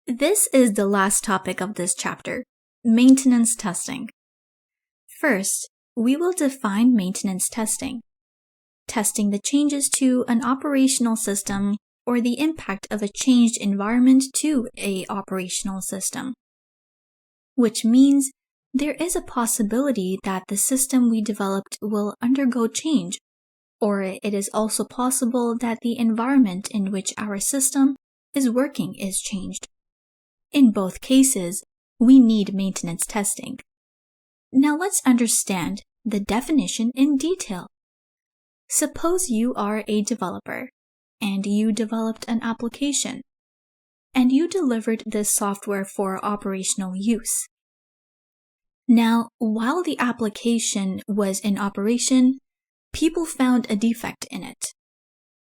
This is the last topic of this chapter, maintenance testing. First, we will define maintenance testing. Testing the changes to an operational system or the impact of a changed environment to an operational system. Which means there is a possibility that the system we developed will undergo change, or it is also possible that the environment in which our system is working is changed. In both cases, we need maintenance testing. Now let's understand the definition in detail. Suppose you are a developer, and you developed an application, and you delivered this software for operational use. Now, while the application was in operation, people found a defect in it,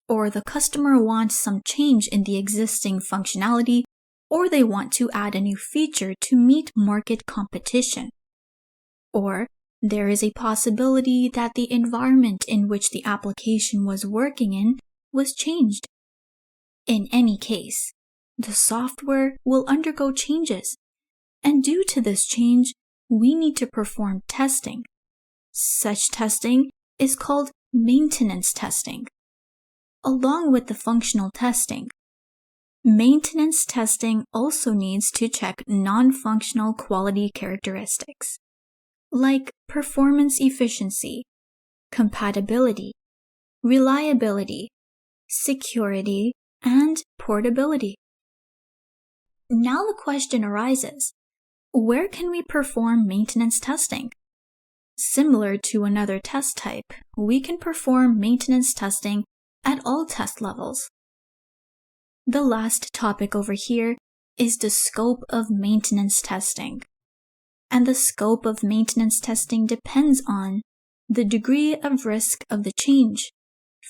or the customer wants some change in the existing functionality, or they want to add a new feature to meet market competition. Or there is a possibility that the environment in which the application was working in was changed. In any case, the software will undergo changes, and due to this change, we need to perform testing. Such testing is called maintenance testing, along with the functional testing. Maintenance testing also needs to check non-functional quality characteristics, like performance efficiency, compatibility, reliability, security, and portability. Now the question arises, where can we perform maintenance testing? Similar to another test type, we can perform maintenance testing at all test levels. The last topic over here is the scope of maintenance testing. And the scope of maintenance testing depends on the degree of risk of the change.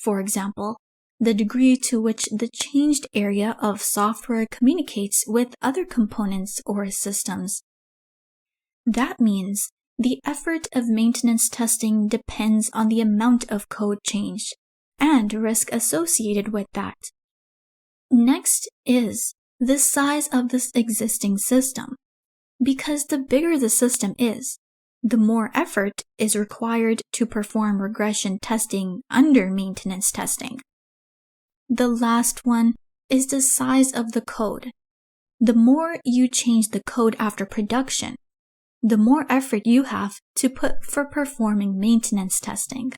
For example, the degree to which the changed area of software communicates with other components or systems. That means the effort of maintenance testing depends on the amount of code changed and risk associated with that. Next is the size of this existing system, because the bigger the system is, the more effort is required to perform regression testing under maintenance testing. The last one is the size of the code. The more you change the code after production, the more effort you have to put for performing maintenance testing.